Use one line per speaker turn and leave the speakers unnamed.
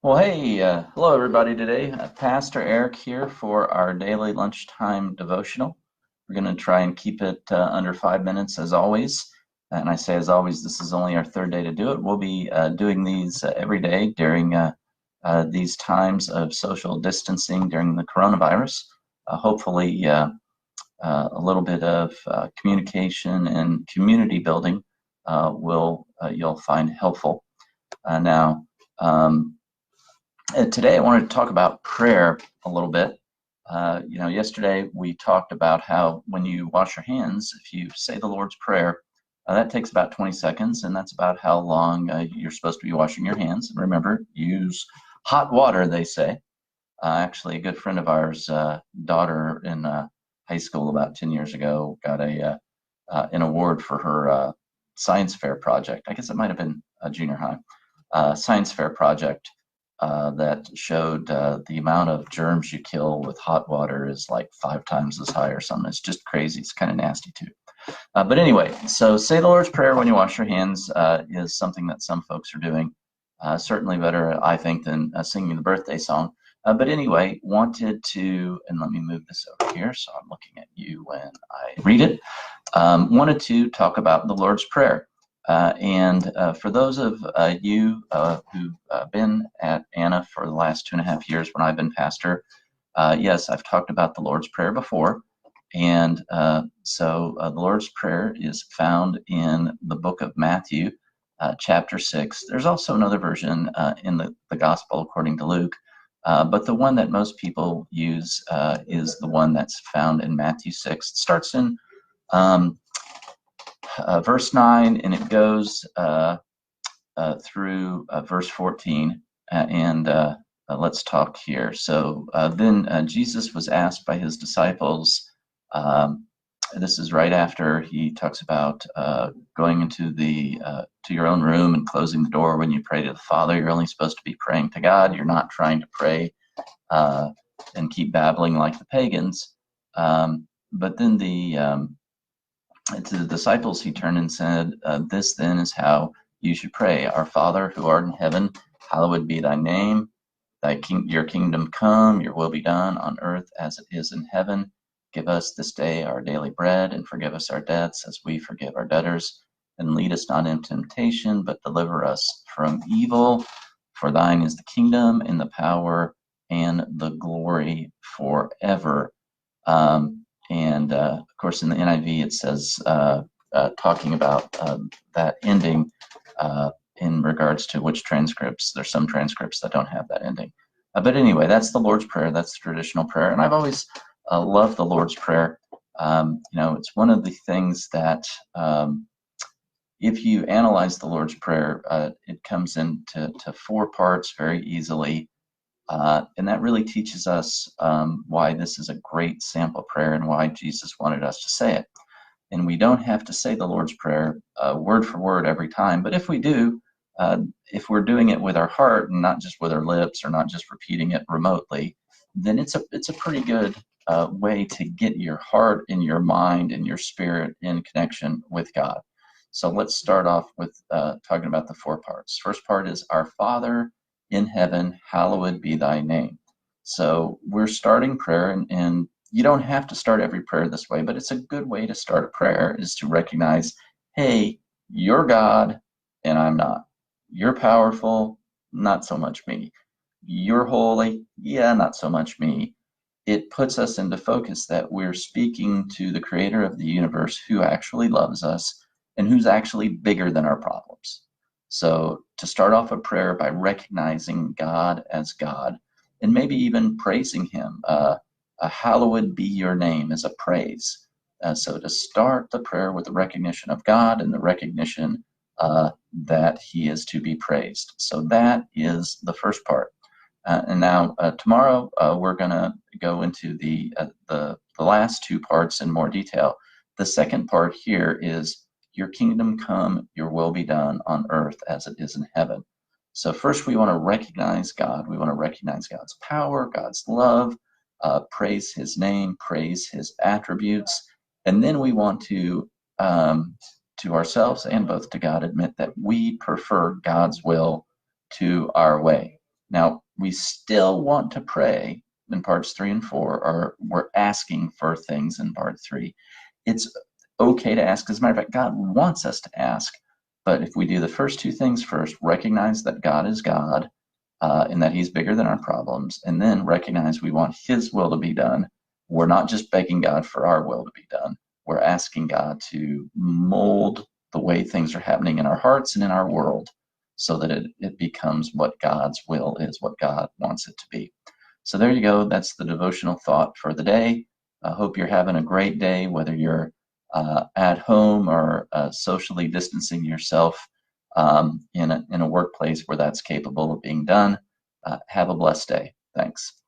Well, hey, hello everybody today. Pastor Eric here for our daily lunchtime devotional. We're going to try and keep it under 5 minutes as always. And I say as always, this is only our third day to do it. We'll be doing these every day during these times of social distancing during the coronavirus. Hopefully, a little bit of communication and community building will you'll find helpful. Now. Today I wanted to talk about prayer a little bit. Yesterday we talked about how when you wash your hands, if you say the Lord's Prayer, that takes about 20 seconds, and that's about how long you're supposed to be washing your hands. And remember, use hot water, they say. Actually, a good friend of ours' daughter in high school about 10 years ago got an award for her science fair project. I guess it might have been a junior high science fair project that showed the amount of germs you kill with hot water is like 5 times as high or something. It's just crazy. It's kind of nasty too. But anyway, so say the Lord's Prayer when you wash your hands is something that some folks are doing. Certainly better, I think, than singing the birthday song. But anyway, wanted to, and let me move this over here so I'm looking at you when I read it. Wanted to talk about the Lord's Prayer. And for those of you who've been at Anna for the last 2.5 years when I've been pastor, yes, I've talked about the Lord's Prayer before. And so the Lord's Prayer is found in the book of Matthew, chapter 6. There's also another version in the Gospel according to Luke. But the one that most people use is the one that's found in Matthew 6. It starts in verse 9, and it goes through verse 14. Let's talk here. So then Jesus was asked by his disciples, this is right after he talks about going into to your own room and closing the door when you pray to the Father. You're only supposed to be praying to God. You're not trying to pray and keep babbling like the pagans. But then to the disciples he turned and said, this then is how you should pray. Our Father who art in heaven, hallowed be thy name. Your kingdom come, your will be done on earth as it is in heaven. Give us this day our daily bread, and forgive us our debts as we forgive our debtors. And lead us not into temptation, but deliver us from evil. For thine is the kingdom and the power and the glory forever. Of course, in the NIV, it says, talking about that ending in regards to which transcripts. There's some transcripts that don't have that ending. But anyway, that's the Lord's Prayer. That's the traditional prayer. And I've always loved the Lord's Prayer. It's one of the things that if you analyze the Lord's Prayer, it comes into 4 parts very easily. And that really teaches us why this is a great sample prayer and why Jesus wanted us to say it. And we don't have to say the Lord's Prayer word for word every time, but if we do, if we're doing it with our heart and not just with our lips or not just repeating it remotely, then it's a pretty good way to get your heart and your mind and your spirit in connection with God. So let's start off with talking about the 4 parts. First part is Our Father in heaven, hallowed be thy name. So we're starting prayer, and you don't have to start every prayer this way, but it's a good way to start a prayer is to recognize, hey, you're God and I'm not. You're powerful, not so much me. You're holy, yeah, not so much me. It puts us into focus that we're speaking to the creator of the universe who actually loves us and who's actually bigger than our problems. So to start off a prayer by recognizing God as God and maybe even praising him, hallowed be your name is a praise. So to start the prayer with the recognition of God and the recognition that he is to be praised. So that is the first part. And now tomorrow we're going to go into the last 2 parts in more detail. The second part here is your kingdom come, your will be done on earth as it is in heaven. So first we want to recognize God. We want to recognize God's power, God's love, praise his name, praise his attributes. And then we want to ourselves and both to God admit that we prefer God's will to our way. Now, we still want to pray in parts 3 and 4, or we're asking for things in part 3. It's okay to ask. As a matter of fact, God wants us to ask. But if we do the first two things first, recognize that God is God, and that He's bigger than our problems, and then recognize we want His will to be done, we're not just begging God for our will to be done. We're asking God to mold the way things are happening in our hearts and in our world so that it becomes what God's will is, what God wants it to be. So there you go. That's the devotional thought for the day. I hope you're having a great day, whether you're at home or socially distancing yourself in a workplace where that's capable of being done. Have a blessed day. Thanks.